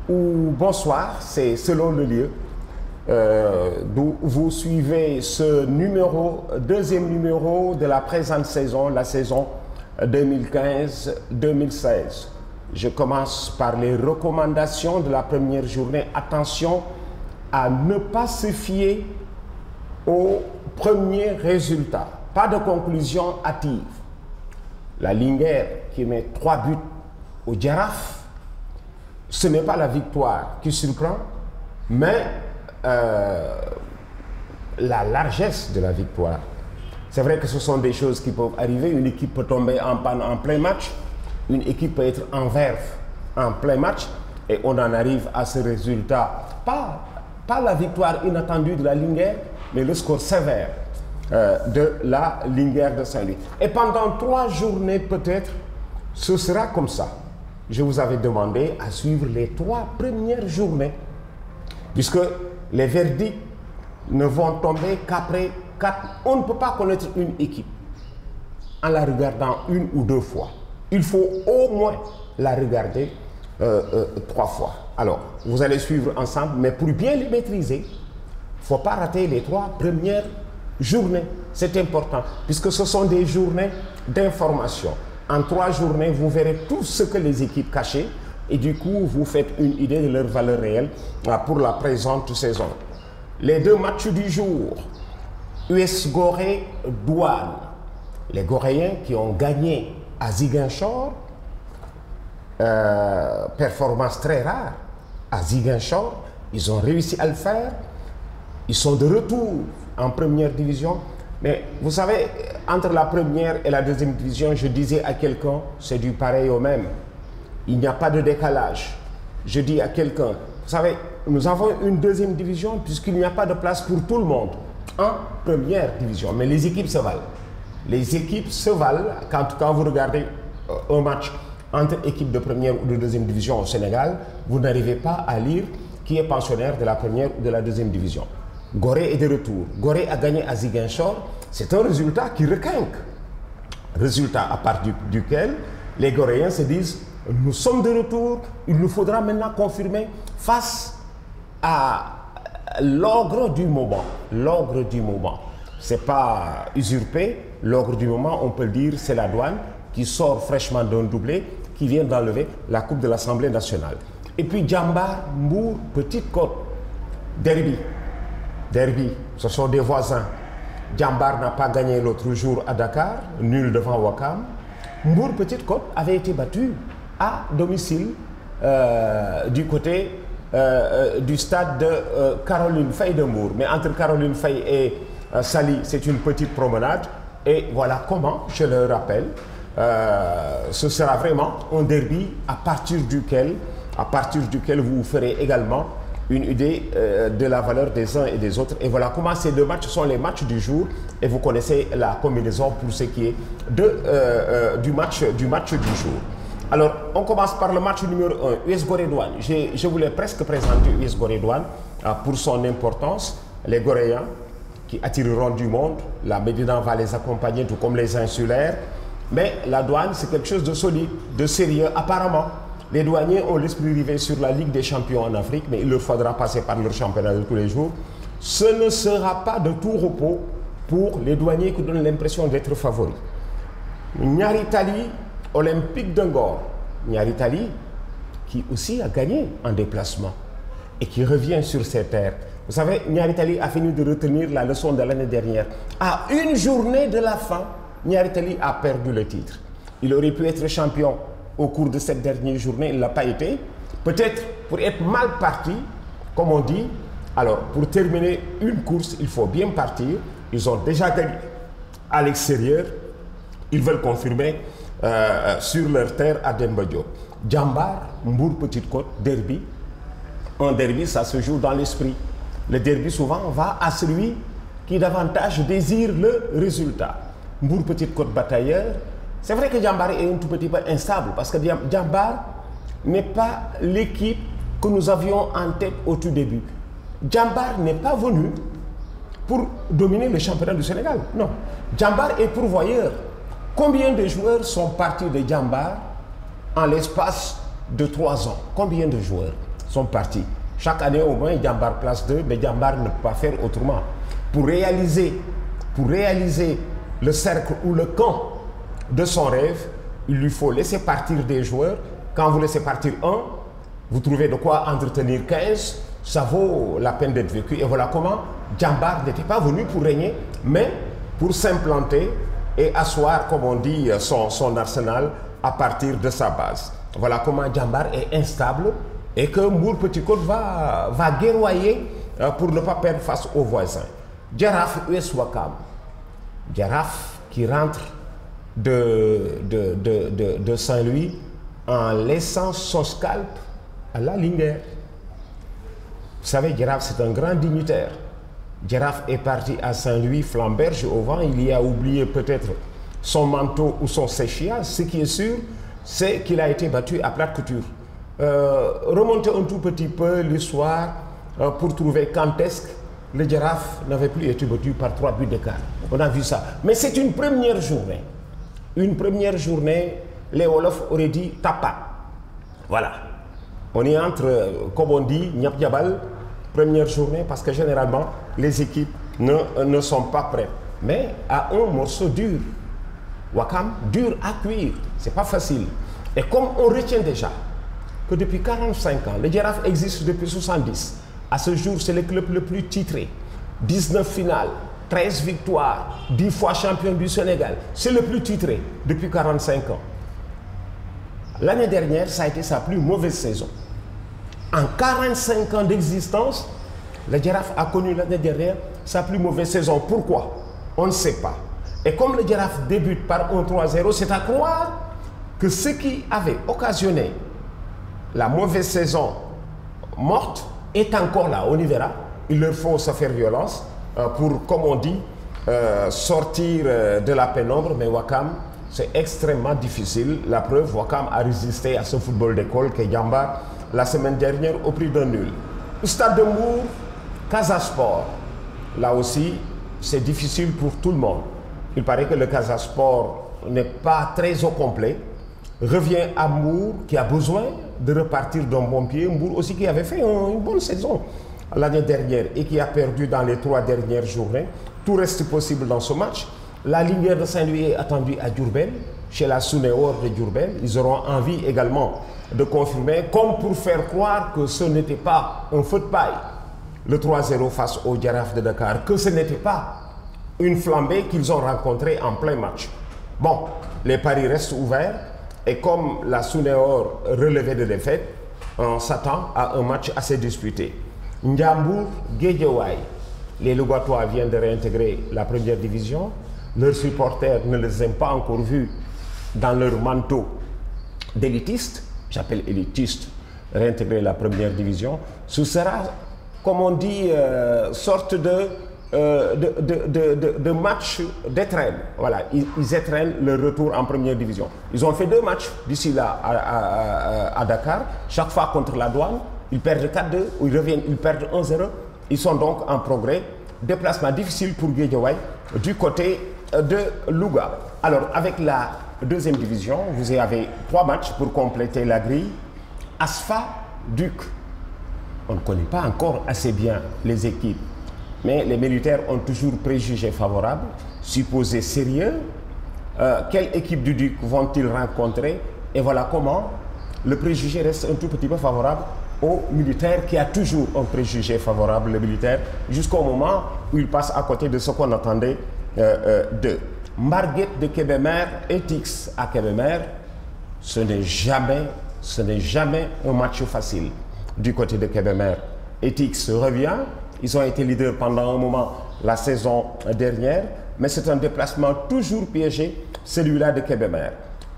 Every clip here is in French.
ou bonsoir, c'est selon le lieu. D'où vous suivez ce deuxième numéro de la présente saison, la saison 2015-2016. Je commence par les recommandations de la première journée. Attention à ne pas se fier aux premiers résultats. Pas de conclusion hâtive. La Linguère qui met 3 buts au Jaraaf, ce n'est pas la victoire qui surprend, mais la largesse de la victoire. C'est vrai que ce sont des choses qui peuvent arriver. Une équipe peut tomber en panne en plein match, une équipe peut être en verve en plein match, et on en arrive à ce résultat. Pas la victoire inattendue de la Linguère, mais le score sévère de la Linguère de Saint-Louis. Et pendant 3 journées peut-être, ce sera comme ça. Je vous avais demandé à suivre les 3 premières journées, puisque les verdicts ne vont tomber qu'après 4. On ne peut pas connaître une équipe en la regardant 1 ou 2 fois. Il faut au moins la regarder 3 fois. Alors, vous allez suivre ensemble, mais pour bien les maîtriser, il ne faut pas rater les 3 premières journées. C'est important, puisque ce sont des journées d'information. En 3 journées, vous verrez tout ce que les équipes cachent, et du coup, vous faites une idée de leur valeur réelle pour la présente saison. Les 2 matchs du jour, US Gorée Douane. Les Goréens qui ont gagné à Ziguinchor, performance très rare à Ziguinchor, ils ont réussi à le faire, ils sont de retour en première division. Mais vous savez, entre la première et la deuxième division, je disais à quelqu'un, c'est du pareil au même. Il n'y a pas de décalage. Je dis à quelqu'un, vous savez, nous avons une deuxième division puisqu'il n'y a pas de place pour tout le monde en première division. Mais les équipes se valent. Les équipes se valent quand vous regardez un match entre équipes de première ou de deuxième division au Sénégal, vous n'arrivez pas à lire qui est pensionnaire de la première ou de la deuxième division. Gorée est de retour. Gorée a gagné à Ziguinchor. C'est un résultat qui requinque. Résultat à partir duquel les Goréens se disent nous sommes de retour, il nous faudra maintenant confirmer face à l'ogre du moment. L'ogre du moment. C'est pas usurpé. L'ogre du moment, on peut le dire, c'est la Douane qui sort fraîchement d'un doublé, qui vient d'enlever la Coupe de l'Assemblée nationale. Et puis Jambar, Mbour, Petite Côte, derby. Derby, ce sont des voisins. Jambar n'a pas gagné l'autre jour à Dakar, nul devant Ouakam. Mbour, Petite Côte avait été battu à domicile du côté du stade de Caroline Faye de Mbour. Mais entre Caroline Faye et Saly, c'est une petite promenade. Et voilà comment, je le rappelle, ce sera vraiment un derby à partir duquel vous ferez également une idée de la valeur des uns et des autres. Et voilà comment ces 2 matchs sont les matchs du jour. Et vous connaissez la combinaison pour ce qui est du match du jour. Alors, on commence par le match numéro 1, US Gorée Douane. Je voulais presque présenter US Gorée Douane pour son importance. Les Goréens qui attireront du monde. La Médina va les accompagner, tout comme les insulaires. Mais la Douane, c'est quelque chose de solide, de sérieux, apparemment. Les douaniers ont l'esprit rivé sur la Ligue des champions en Afrique, mais il leur faudra passer par leur championnat de tous les jours. Ce ne sera pas de tout repos pour les douaniers qui donnent l'impression d'être favoris. Niary Tally, Olympique de Ngor. Niary Tally, qui aussi a gagné en déplacement et qui revient sur ses terres. Vous savez, Niary Tally a fini de retenir la leçon de l'année dernière. À une journée de la fin, Niary Tally a perdu le titre. Il aurait pu être champion au cours de cette dernière journée, il ne l'a pas été. Peut-être pour être mal parti, comme on dit. Alors, pour terminer une course, il faut bien partir. Ils ont déjà gagné à l'extérieur. Ils veulent confirmer sur leur terre à Demba Diop. Jambar, Mbour, Petite Côte, derby. Un derby, ça se joue dans l'esprit. Le derby, souvent, va à celui qui davantage désire le résultat. Mbour, Petite Côte, batailleur. C'est vrai que Jambar est un tout petit peu instable parce que Jambar n'est pas l'équipe que nous avions en tête au tout début. Jambar n'est pas venu pour dominer le championnat du Sénégal. Non. Jambar est pourvoyeur. Combien de joueurs sont partis de Jambar en l'espace de 3 ans? Combien de joueurs? sont partis. Chaque année, au moins, Diambar place 2, mais Diambar ne peut pas faire autrement. Pour réaliser le cercle ou le camp de son rêve, il lui faut laisser partir des joueurs. Quand vous laissez partir un, vous trouvez de quoi entretenir 15, ça vaut la peine d'être vécu. Et voilà comment Diambar n'était pas venu pour régner, mais pour s'implanter et asseoir, comme on dit, son arsenal à partir de sa base. Voilà comment Diambar est instable et que Mbour Petite Côte va guerroyer pour ne pas perdre face aux voisins. Jaraaf US Ouakam. Jaraaf qui rentre de Saint-Louis en laissant son scalp à la Linguère. Vous savez, Jaraaf, c'est un grand dignitaire. Jaraaf est parti à Saint-Louis, flamberge au vent. Il y a oublié peut-être son manteau ou son séchage. Ce qui est sûr, c'est qu'il a été battu à plate couture. Remontez un tout petit peu l'histoire pour trouver quand est-ce que le Jaraaf n'avait plus été battu par 3 buts d'écart. On a vu ça. Mais c'est une première journée. Une première journée, les Wolofs auraient dit tapa. Voilà. On est entre, comme on dit, Nyap Diabal, première journée, parce que généralement, les équipes ne sont pas prêtes. Mais à un morceau dur. Ouakam, dur à cuire. C'est pas facile. Et comme on retient déjà que depuis 45 ans, le Jaraaf existe depuis 70. À ce jour, c'est le club le plus titré. 19 finales, 13 victoires, 10 fois champion du Sénégal. C'est le plus titré depuis 45 ans. L'année dernière, ça a été sa plus mauvaise saison. En 45 ans d'existence, le Jaraaf a connu l'année dernière sa plus mauvaise saison. Pourquoi? On ne sait pas. Et comme le Jaraaf débute par un 3-0, c'est à croire que ce qui avait occasionné la mauvaise saison morte est encore là. On y verra. Il leur faut se faire violence pour, comme on dit, sortir de la pénombre. Mais Ouakam, c'est extrêmement difficile. La preuve, Ouakam a résisté à ce football d'école que Diambar la semaine dernière au prix d'un nul. Stade de Mbour, Casa Sport. Là aussi, c'est difficile pour tout le monde. Il paraît que le Casa Sport n'est pas très au complet. Revient à Mbour qui a besoin de repartir d'un bon pied. Mbour aussi qui avait fait une bonne saison l'année dernière et qui a perdu dans les 3 dernières journées. Tout reste possible dans ce match. La Linguère de Saint-Louis est attendue à Diourbel, chez la Sunéor de Diourbel. Ils auront envie également de confirmer, comme pour faire croire que ce n'était pas un feu de paille, le 3-0 face au Jaraaf de Dakar, que ce n'était pas une flambée qu'ils ont rencontrée en plein match. Bon, les paris restent ouverts. Et comme la Sunéor relevait de défaite, on s'attend à un match assez disputé. Ndiambour, Guédiawaye. Les Lougatois viennent de réintégrer la première division. Leurs supporters ne les ont pas encore vus dans leur manteau d'élitistes. J'appelle élitistes, réintégrer la première division. Ce sera, comme on dit, sorte de match d'étrenne. Voilà, ils étrennent le retour en première division. Ils ont fait 2 matchs d'ici là à Dakar, chaque fois contre la Douane. Ils perdent 4-2, ou ils reviennent, ils perdent 1-0. Ils sont donc en progrès. Déplacement difficile pour Guédiawaye du côté de Louga. Alors, avec la deuxième division, vous avez 3 matchs pour compléter la grille. Asfa, Duc. On ne connaît pas encore assez bien les équipes. Mais les militaires ont toujours préjugé favorable, supposé sérieux. Quelle équipe du Duc vont-ils rencontrer? Et voilà comment le préjugé reste un tout petit peu favorable aux militaires, qui a toujours un préjugé favorable, le militaire, jusqu'au moment où il passe à côté de ce qu'on attendait d'eux. Marguerite de Kébémer, Etix à Kébémer, ce n'est jamais un match facile du côté de Kébémer. Etix revient. Ils ont été leaders pendant un moment la saison dernière, mais c'est un déplacement toujours piégé, celui-là de Kébémer.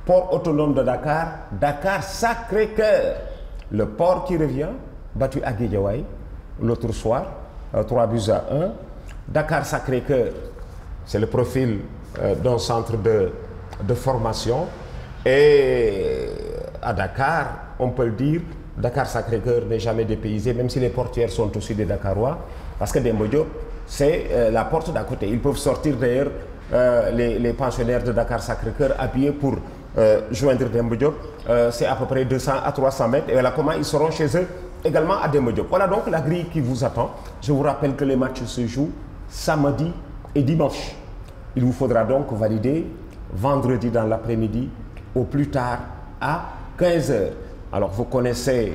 Port autonome de Dakar, Dakar Sacré-Cœur. Le port qui revient, battu à Guédiawaye l'autre soir, 3-1. Dakar Sacré-Cœur, c'est le profil d'un centre de formation. Et à Dakar, on peut le dire, Dakar Sacré-Cœur n'est jamais dépaysé, même si les portières sont aussi des Dakarois, parce que Demba Diop, c'est la porte d'à côté. Ils peuvent sortir d'ailleurs les pensionnaires de Dakar Sacré-Cœur habillés pour joindre Demba Diop. C'est à peu près 200 à 300 mètres. Et voilà comment ils seront chez eux également à Demba Diop. Voilà donc la grille qui vous attend. Je vous rappelle que les matchs se jouent samedi et dimanche. Il vous faudra donc valider vendredi dans l'après-midi, au plus tard à 15 h. Alors vous connaissez,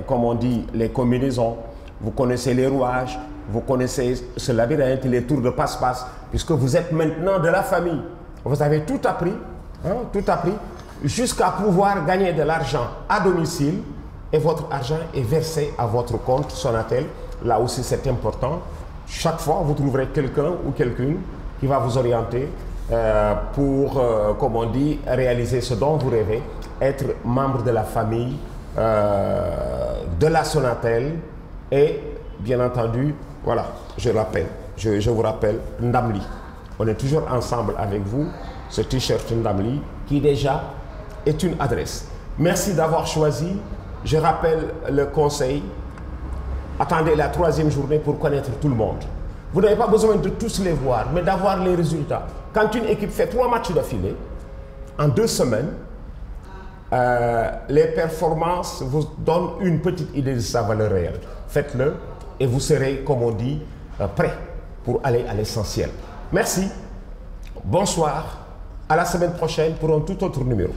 comme on dit, les combinaisons, vous connaissez les rouages, vous connaissez ce labyrinthe, les tours de passe-passe, puisque vous êtes maintenant de la famille. Vous avez tout appris, jusqu'à pouvoir gagner de l'argent à domicile et votre argent est versé à votre compte Sonatel. Là aussi c'est important. Chaque fois, vous trouverez quelqu'un ou quelqu'une qui va vous orienter pour, comme on dit, réaliser ce dont vous rêvez, être membre de la famille de la Sonatel et bien entendu, voilà, je vous rappelle, Ndamli. On est toujours ensemble avec vous, ce t-shirt Ndamli qui déjà est une adresse. Merci d'avoir choisi. Je rappelle le conseil. Attendez la 3e journée pour connaître tout le monde. Vous n'avez pas besoin de tous les voir, mais d'avoir les résultats. Quand une équipe fait 3 matchs d'affilée, en 2 semaines, les performances vous donnent une petite idée de sa valeur réelle. Faites-le et vous serez, comme on dit, prêt pour aller à l'essentiel. Merci, bonsoir, à la semaine prochaine pour un tout autre numéro.